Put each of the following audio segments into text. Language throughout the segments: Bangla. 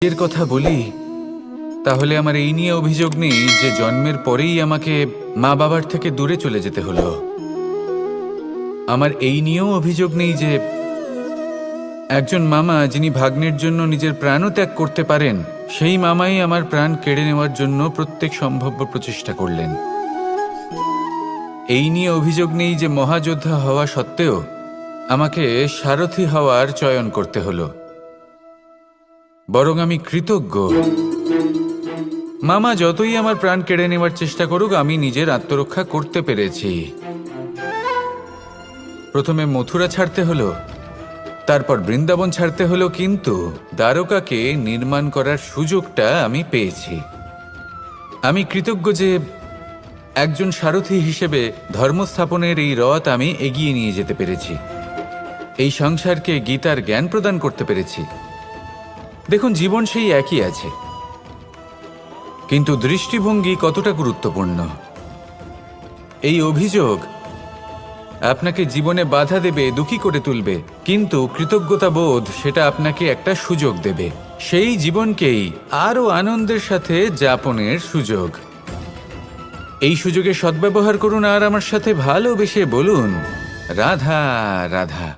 এর কথা বলি তাহলে আমার এই নিয়ে অভিযোগ নেই যে জন্মের পরেই আমাকে মা বাবার থেকে দূরে চলে যেতে হলো। আমার এই নিয়েও অভিযোগ নেই যে একজন মামা যিনি ভাগ্নের জন্য নিজের প্রাণও ত্যাগ করতে পারেন, সেই মামাই আমার প্রাণ কেড়ে নেওয়ার জন্য প্রত্যেক সম্ভাব্য প্রচেষ্টা করলেন। এই নিয়ে অভিযোগ নেই যে মহাযোদ্ধা হওয়া সত্ত্বেও আমাকে সারথি হওয়ার চয়ন করতে হলো। বরং আমি কৃতজ্ঞ। মামা যতই আমার প্রাণ কেড়ে নেওয়ার চেষ্টা করুক, আমি নিজের আত্মরক্ষা করতে পেরেছি। প্রথমে মথুরা ছাড়তে হলো, তারপর বৃন্দাবন ছাড়তে হলো, কিন্তু দ্বারকাকে নির্মাণ করার সুযোগটা আমি পেয়েছি। আমি কৃতজ্ঞ যে একজন সারথি হিসেবে ধর্মস্থাপনের এই রথ আমি এগিয়ে নিয়ে যেতে পেরেছি, এই সংসারকে গীতার জ্ঞান প্রদান করতে পেরেছি। দেখুন, জীবন সেই একই আছে, কিন্তু দৃষ্টিভঙ্গি কতটা গুরুত্বপূর্ণ। এই অভিযোগ আপনাকে জীবনে বাধা দেবে, দুঃখী করে তুলবে, কিন্তু কৃতজ্ঞতা বোধ সেটা আপনাকে একটা সুযোগ দেবে, সেই জীবনকেই আরো আনন্দের সাথে যাপনের সুযোগ। এই সুযোগে সদ্ব্যবহার করুন আর আমার সাথে ভালোবেসে বলুন, রাধা রাধা।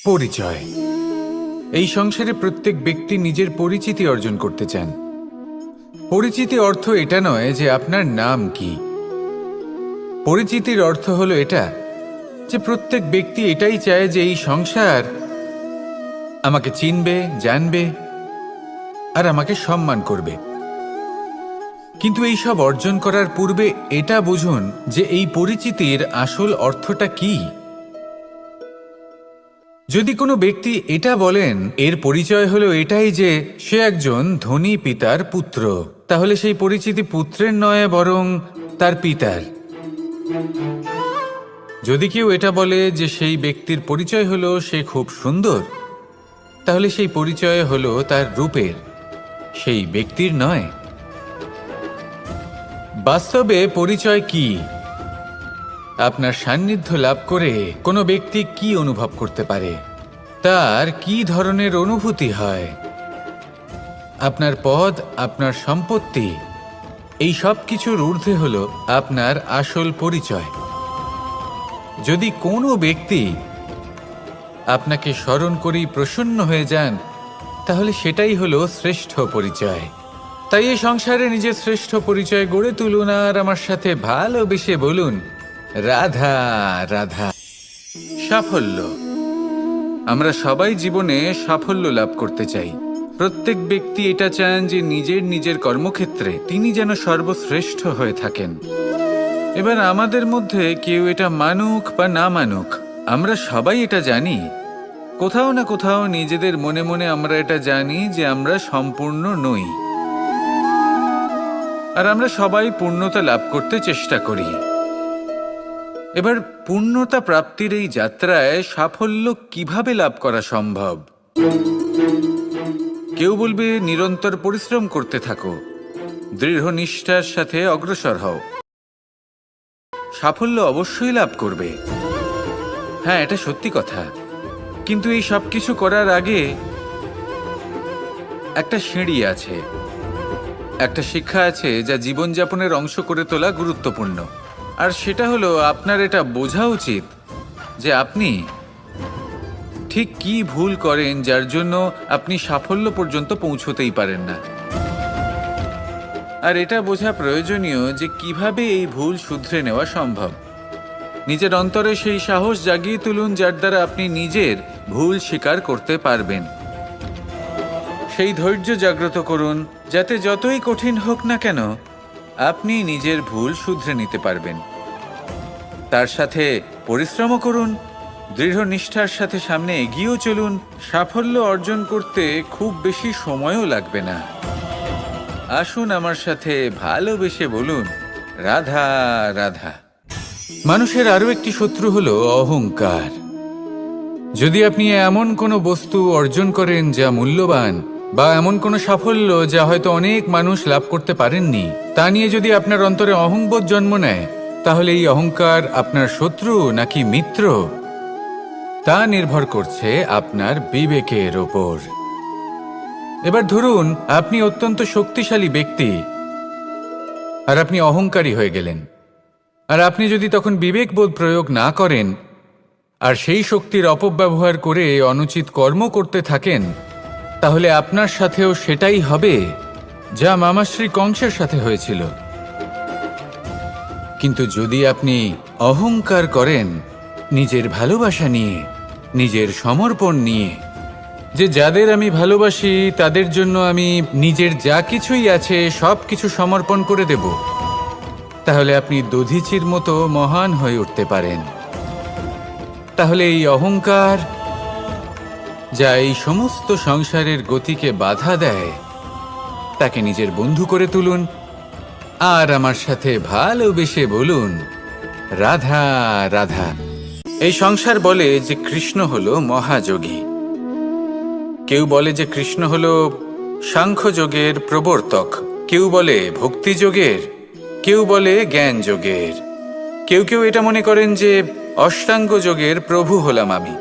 পরিচয়। এই সংসারে প্রত্যেক ব্যক্তি নিজের পরিচিতি অর্জন করতে চান। পরিচিতি অর্থ এটা নয় যে আপনার নাম কি। পরিচিতির অর্থ হলো এটা যে প্রত্যেক ব্যক্তি এটাই চায় যে এই সংসার আমাকে চিনবে, জানবে আর আমাকে সম্মান করবে। কিন্তু এই সব অর্জন করার পূর্বে এটা বুঝুন যে এই পরিচিতির আসল অর্থটা কি। যদি কোনো ব্যক্তি এটা বলেন এর পরিচয় হলো এটাই যে সে একজন ধনী পিতার পুত্র, তাহলে সেই পরিচিতি পুত্রের নয় বরং তার পিতার। যদি কেউ এটা বলে যে সেই ব্যক্তির পরিচয় হলো সে খুব সুন্দর, তাহলে সেই পরিচয় হলো তার রূপের, সেই ব্যক্তির নয়। বাস্তবে পরিচয় কি? আপনার সান্নিধ্য লাভ করে কোনো ব্যক্তি কি অনুভব করতে পারে, তার কি ধরনের অনুভূতি হয়, আপনার পদ, আপনার সম্পত্তি, এই সব কিছুর ঊর্ধ্বে হলো আপনার আসল পরিচয়। যদি কোনো ব্যক্তি আপনাকে স্মরণ করেই প্রসন্ন হয়ে যান, তাহলে সেটাই হলো শ্রেষ্ঠ পরিচয়। তাই এই সংসারে নিজের শ্রেষ্ঠ পরিচয় গড়ে তুলুন আর আমার সাথে ভালোবেসে বলুন, রাধা রাধা। সাফল্য। আমরা সবাই জীবনে সাফল্য লাভ করতে চাই। প্রত্যেক ব্যক্তি এটা চান যে নিজের কর্মক্ষেত্রে তিনি যেন সর্বশ্রেষ্ঠ হয়ে থাকেন। এবার আমাদের মধ্যে কেউ এটা মানুক বা না মানুক, আমরা সবাই এটা জানি। কোথাও না কোথাও নিজেদের মনে মনে আমরা এটা জানি যে আমরা সম্পূর্ণ নই, আর আমরা সবাই পূর্ণতা লাভ করতে চেষ্টা করি। এবার পূর্ণতা প্রাপ্তির এই যাত্রায় সাফল্য কিভাবে লাভ করা সম্ভব? কেউ বলবে নিরন্তর পরিশ্রম করতে থাকো, দৃঢ় নিষ্ঠার সাথে অগ্রসর হও, সাফল্য অবশ্যই লাভ করবে। হ্যাঁ, এটা সত্যি কথা, কিন্তু এই সব কিছু করার আগে একটা সিঁড়ি আছে, একটা শিক্ষা আছে যা জীবনযাপনের অংশ করে তোলা গুরুত্বপূর্ণ। আর সেটা হলো আপনার এটা বোঝা উচিত যে আপনি ঠিক কি ভুল করেন যার জন্য আপনি সাফল্য পর্যন্ত পৌঁছতেই পারেন না। আর এটা বোঝা প্রয়োজনীয় যে কিভাবে এই ভুল শুধরে নেওয়া সম্ভব। নিজের অন্তরে সেই সাহস জাগিয়ে তুলুন যার দ্বারা আপনি নিজের ভুল স্বীকার করতে পারবেন। সেই ধৈর্য জাগ্রত করুন যাতে যতই কঠিন হোক না কেন আপনি নিজের ভুল শুধরে নিতে পারবেন। তার সাথে পরিশ্রমও করুন, দৃঢ় নিষ্ঠার সাথে সামনে এগিয়েও চলুন। সাফল্য অর্জন করতে খুব বেশি সময়ও লাগবে না। আসুন আমার সাথে ভালোবেসে বলুন, রাধা রাধা। মানুষের আরো একটি শত্রু হলো অহংকার। যদি আপনি এমন কোনো বস্তু অর্জন করেন যা মূল্যবান, বা এমন কোনো সাফল্য যা হয়তো অনেক মানুষ লাভ করতে পারেননি, তা নিয়ে যদি আপনার অন্তরে অহংবোধ জন্ম নেয়, তাহলে এই অহংকার আপনার শত্রু নাকি মিত্র তা নির্ভর করছে আপনার বিবেকের ওপর। এবার ধরুন আপনি অত্যন্ত শক্তিশালী ব্যক্তি আর আপনি অহংকারী হয়ে গেলেন, আর আপনি যদি তখন বিবেকবোধ প্রয়োগ না করেন আর সেই শক্তির অপব্যবহার করে অনুচিত কর্ম করতে থাকেন, তাহলে আপনার সাথেও সেটাই হবে যা মামাশ্রী কংসের সাথে হয়েছিল। কিন্তু যদি আপনি অহংকার করেন নিজের ভালোবাসা নিয়ে, নিজের সমর্পণ নিয়ে, যে যাদের আমি ভালোবাসি তাদের জন্য আমি নিজের যা কিছুই আছে সব কিছু সমর্পণ করে দেব, তাহলে আপনি দধিচির মতো মহান হয়ে উঠতে পারেন। তাহলে এই অহংকার, যা এই সমস্ত সংসারের গতিকে বাধা দেয়, তাকে নিজের বন্ধু করে তুলুন আর আমার সাথে ভালোবেসে বলুন, রাধা রাধা। এই সংসার বলে যে কৃষ্ণ হলো মহাযোগী, কেউ বলে যে কৃষ্ণ হলো সাংখ্যযোগের প্রবর্তক, কেউ বলে ভক্তিযোগের, কেউ বলে জ্ঞান যোগের, কেউ কেউ এটা মনে করেন যে অষ্টাঙ্গ যোগের প্রভু হলাম আমি।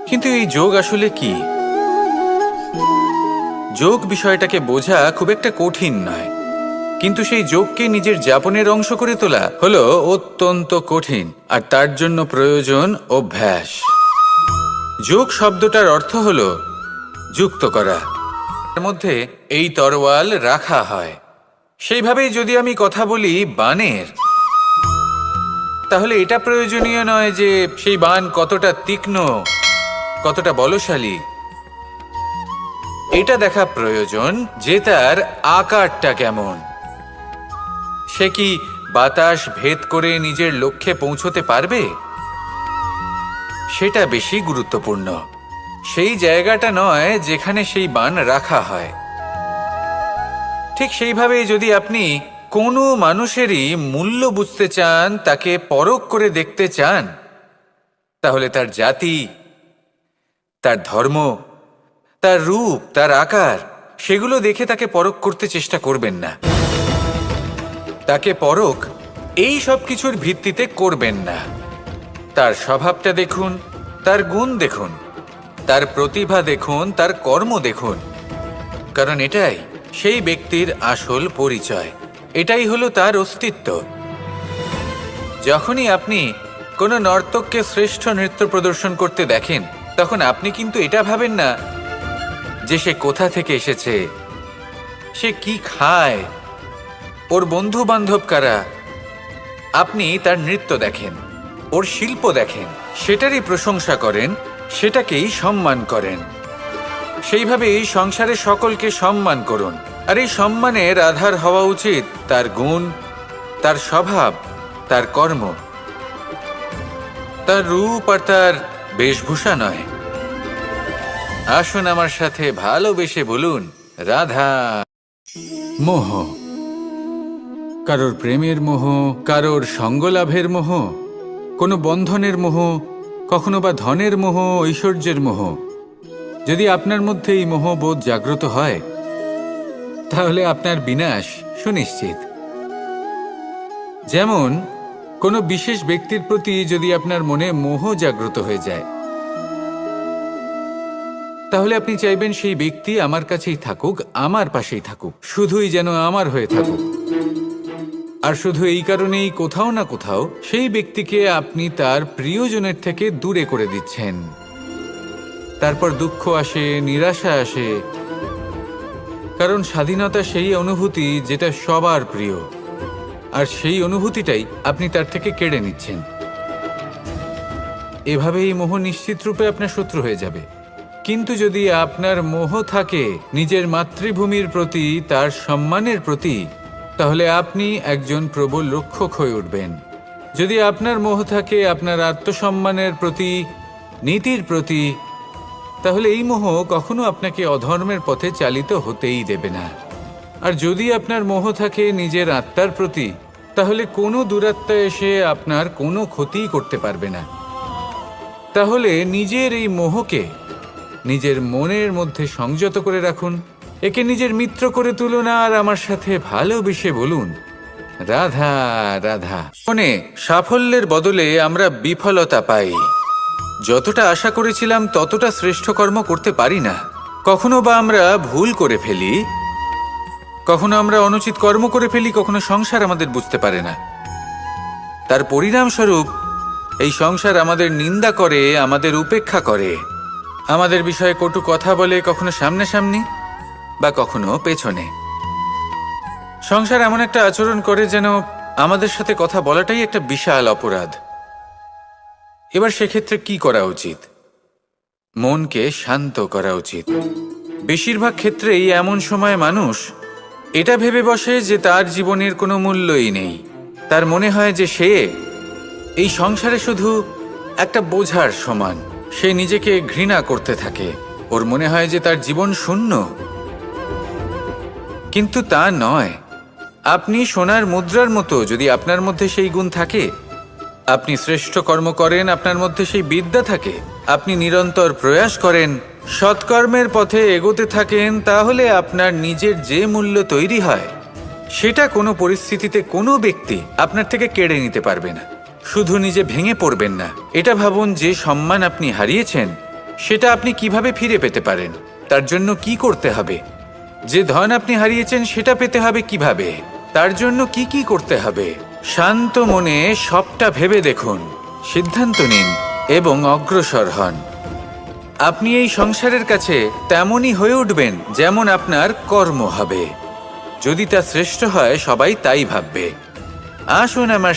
কিন্তু এই যোগ আসলে কি? যোগ বিষয়টাকে বোঝা খুব একটা কঠিন নয়, কিন্তু সেই যোগকে নিজের যাপনের অংশ করে তোলা হলো অত্যন্ত কঠিন, আর তার জন্য প্রয়োজন অভ্যাস। যোগ শব্দটার অর্থ হলো যুক্ত করা, এর মধ্যে এই তরোয়াল রাখা হয়। সেইভাবেই যদি আমি কথা বলি বাণের, তাহলে এটা প্রয়োজনীয় নয় যে সেই বাণ কতটা তীক্ষ্ণ, কতটা বলশালী। এটা দেখা প্রয়োজন যে তার আকারটা কেমন, সে কি বাতাস ভেদ করে নিজের লক্ষ্যে পৌঁছতে পারবে, সেটা বেশি গুরুত্বপূর্ণ। সেই জায়গাটা নয় যেখানে সেই বাণ রাখা হয়। ঠিক সেইভাবে যদি আপনি কোনো মানুষেরই মূল্য বুঝতে চান, তাকে পরখ করে দেখতে চান, তাহলে তার জাতি, তার ধর্ম, তার রূপ, তার আকার, সেগুলো দেখে তাকে পরখ করতে চেষ্টা করবেন না। তাকে পরখ এই সব কিছুর ভিত্তিতে করবেন না। তার স্বভাবটা দেখুন, তার গুণ দেখুন, তার প্রতিভা দেখুন, তার কর্ম দেখুন, কারণ এটাই সেই ব্যক্তির আসল পরিচয়, এটাই হলো তার অস্তিত্ব। যখনই আপনি কোনো নর্তককে শ্রেষ্ঠ নৃত্য প্রদর্শন করতে দেখেন, তখন আপনি কিন্তু এটা ভাবেন না যে সে কোথা থেকে এসেছে, সে কি খায়, ওর বন্ধু বান্ধব কারা। আপনি তার নৃত্য দেখেন, ওর শিল্প দেখেন, সেটারই প্রশংসা করেন, সেটাকেই সম্মান করেন। সেইভাবে এই সংসারে সকলকে সম্মান করুন, আর এই সম্মানের আধার হওয়া উচিত তার গুণ, তার স্বভাব, তার কর্ম, তার রূপ আর তার বেশভূষা নয়। আসুন আমার সাথে ভালোবেসে বলুন, রাধা। মোহ, কারোর প্রেমের মোহ, কারোর সঙ্গলাভের মোহ, কোনো বন্ধনের মোহ, কখনো বা ধনের মোহ, ঐশ্বর্যের মোহ। যদি আপনার মধ্যে এই মোহবোধ জাগ্রত হয়, তাহলে আপনার বিনাশ সুনিশ্চিত। যেমন কোনো বিশেষ ব্যক্তির প্রতি যদি আপনার মনে মোহ জাগ্রত হয়ে যায়, তাহলে আপনি চাইবেন সেই ব্যক্তি আমার কাছেই থাকুক, আমার পাশেই থাকুক, শুধুই যেন আমার হয়ে থাকুক। আর শুধু এই কারণেই কোথাও না কোথাও সেই ব্যক্তিকে আপনি তার প্রিয়জনের থেকে দূরে করে দিচ্ছেন। তারপর দুঃখ আসে, নিরাশা আসে, কারণ স্বাধীনতা সেই অনুভূতি যেটা সবার প্রিয়, আর সেই অনুভূতিটাই আপনি তার থেকে কেড়ে নিচ্ছেন। এভাবে এই মোহ নিশ্চিত রূপে আপনার শত্রু হয়ে যাবে। কিন্তু যদি আপনার মোহ থাকে নিজের মাতৃভূমির প্রতি, তার সম্মানের প্রতি, তাহলে আপনি একজন প্রবল রক্ষক হয়ে উঠবেন। যদি আপনার মোহ থাকে আপনার আত্মসম্মানের প্রতি, নীতির প্রতি, তাহলে এই মোহ কখনো আপনাকে অধর্মের পথে চালিত হতেই দেবে না। আর যদি আপনার মোহ থাকে নিজের আত্মার প্রতি, তাহলে কোনো দুরাত্মা এসে আপনার কোনো ক্ষতিই করতে পারবে না। তাহলে নিজের এই মোহকে নিজের মনের মধ্যে সংযত করে রাখুন, একে নিজের মিত্র করে তুলুন, আর আমার সাথে ভালোবেসে বলুন, রাধা রাধা। মনে সাফল্যের বদলে আমরা বিফলতা পাই। যতটা আশা করেছিলাম ততটা শ্রেষ্ঠ কর্ম করতে পারি না। কখনো বা আমরা ভুল করে ফেলি, কখনো আমরা অনুচিত কর্ম করে ফেলি, কখনো সংসার আমাদের বুঝতে পারে না। তার পরিণামস্বরূপ এই সংসার আমাদের নিন্দা করে, আমাদের উপেক্ষা করে, আমাদের বিষয়ে কটু কথা বলে, কখনো সামনাসামনি বা কখনো পেছনে। সংসার এমন একটা আচরণ করে যেন আমাদের সাথে কথা বলাটাই একটা বিশাল অপরাধ। এবার সেক্ষেত্রে কি করা উচিত? মনকে শান্ত করা উচিত। বেশিরভাগ ক্ষেত্রেই এমন সময় মানুষ এটা ভেবে বসে যে তার জীবনের কোনো মূল্যই নেই। তার মনে হয় যে সে এই সংসারে শুধু একটা বোঝার সমান। সে নিজেকে ঘৃণা করতে থাকে। ওর মনে হয় যে তার জীবন শূন্য। কিন্তু তা নয়। আপনি সোনার মুদ্রার মতো। যদি আপনার মধ্যে সেই গুণ থাকে, আপনি শ্রেষ্ঠ কর্ম করেন, আপনার মধ্যে সেই বিদ্যা থাকে, আপনি নিরন্তর প্রয়াস করেন, সৎকর্মের পথে এগোতে থাকেন, তাহলে আপনার নিজের যে মূল্য তৈরি হয় সেটা কোনো পরিস্থিতিতে কোনো ব্যক্তি আপনার থেকে কেড়ে নিতে পারবে না। শুধু নিজে ভেঙে পড়বেন না। এটা ভাবুন, যে সম্মান আপনি হারিয়েছেন সেটা আপনি কিভাবে ফিরে পেতে পারেন, তার জন্য কি করতে হবে। যে ধন আপনি হারিয়েছেন সেটা পেতে হবে কিভাবে, তার জন্য কি কি করতে হবে। শান্ত মনে সবটা ভেবে দেখুন, সিদ্ধান্ত নিন এবং অগ্রসর হন। আপনি এই সংসারের কাছে তেমনই হয়ে উঠবেন যেমন আপনার কর্ম হবে। যদি তা শ্রেষ্ঠ হয়, সবাই তাই ভাববে। আসুন আমার